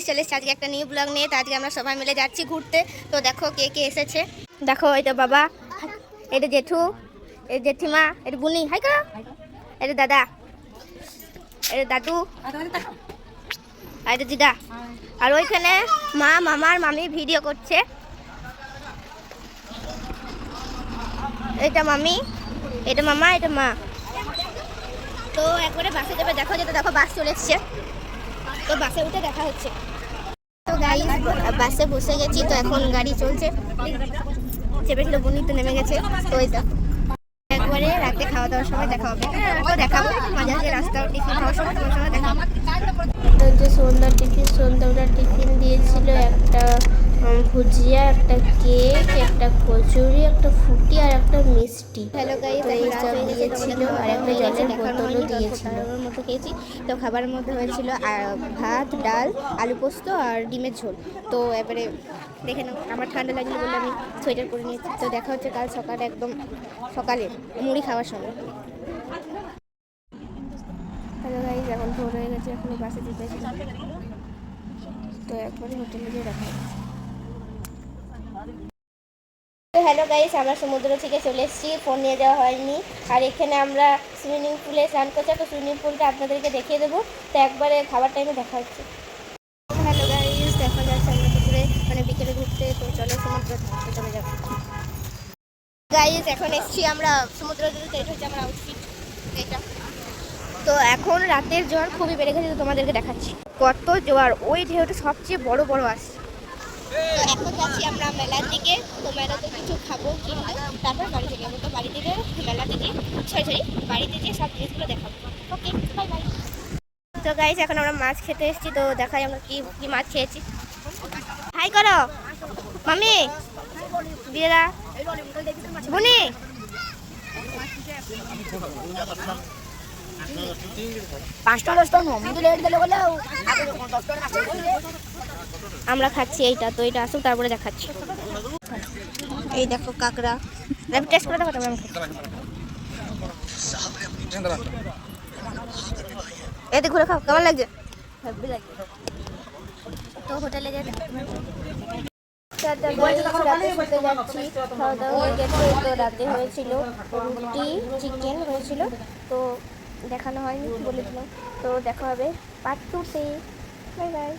চলে এসেছি আজকে একটা নিউ ব্লগ নিয়ে। তো আজকে আমরা সবাই মিলে যাচ্ছি ঘুরতে। তো দেখো কে কে এসেছে। দেখো এটা বাবা, এটা জেঠু, এটা জেঠিমা, এটা বুনি, হাই করো, এটা দাদা, এটা দাদু, আর এটা দিদা। আর ওইখানে মা, মামা আর মামি ভিডিও করছে। এটা মামি, এটা মামা, এটা মা। তো একবারে বাসে যাবে। দেখো যেটা দেখো বাস চলে এসছে। তো বাসে উঠে দেখা হচ্ছে। তো গাড়ি বাসে বসে গেছি। তো এখন গাড়ি চলছে। চেপেছিল বুনি, তো নেমে গেছে। তো ওই তো একবারে রাতে খাওয়া দাওয়ার সময় দেখা হবে। তো দেখাবো মাঝে মাঝে রাস্তাও টিফিন খাওয়ার সময় তোমার সঙ্গে দেখাবো। তো যে সন্ধ্যাবেলা টিফিন দিয়েছিল একটা ভুজিয়া, একটা কেক, একটা কচুরি, একটা ফুটি আর একটা মিষ্টি। হ্যালো গাইস, এইসব দিয়েছিল আর একটা জলের বোতলও দিয়েছিল। মতো খেয়েছি। তো খাবারের মধ্যে হয়েছিল ভাত, ডাল, আলু পোস্ত আর ডিমের ঝোল। তো এবারে দেখে নাও, আমার ঠান্ডা লাগলো বলে আমি সোয়েটার পরে নিয়েছি। তো দেখা হচ্ছে কাল সকালে, একদম সকালে মুড়ি খাওয়ার সময়। হ্যালো গাইস, এখন ভোর হয়ে গেছে, এখন বাসে যেতে। তো একবারে হোটেলে গিয়ে দেখা হচ্ছে। তো হ্যালো গাইস, আমরা সমুদ্র থেকে চলে এসেছি, ফোন নিয়ে যাওয়া হয়নি। আর এখানে আমরা সুইমিং পুলে স্নান করছি। তো সুইমিং পুলটা আপনাদেরকে দেখিয়ে দেবো। তো একবারে খাবার টাইমে দেখা হচ্ছে। হ্যালো গাইস, দেখা যাচ্ছে আমরা পুকুরে মানে বিকেলে ঘুরতে। তো চলো সমুদ্র চলে যাবো। গাইস এখন এসেছি আমরা সমুদ্র দেখতে। এটা হচ্ছে আমার আউটফিট, এটা। তো এখন রাতের জোয়ার খুবই বেড়ে গেছে। তো তোমাদেরকে দেখাচ্ছি কত জোয়ার। ওই ঢেউটা সবচেয়ে বড় বড় আসছে। তো এখন যাচ্ছি আমরা মেলার দিকে। তো মেলাতে কিছু খাবো, কিনবো, তারপর বাড়িতে যাবো। তো বাড়িতে গিয়ে মেলাতে গিয়ে বাড়িতে গিয়ে সব জিনিসগুলো দেখাবো। ওকে, বাই বাই। তো গাইস এখন আমরা মাছ খেতে এসেছি। তো দেখাই আমরা কি কি মাছ খেয়েছি। হাই করো মামি, দিদা, বুনি। আমরা খাচ্ছি এইটা। তো এটা আসুক তারপরে দেখাচ্ছি। এই দেখো কাঁকড়া, টেস্ট করে দেখো তারপরে এতে ঘুরে খাও, কেমন লাগছে? তো হোটেলে যাচ্ছি, খাওয়া দাওয়া হয়ে গেছে। তো রাতে হয়েছিল রুটি, চিকেন হয়েছিল। তো দেখানো হয়নি, বলেছিলাম। তো দেখা হবে পার্ট 2-তে। Bye bye.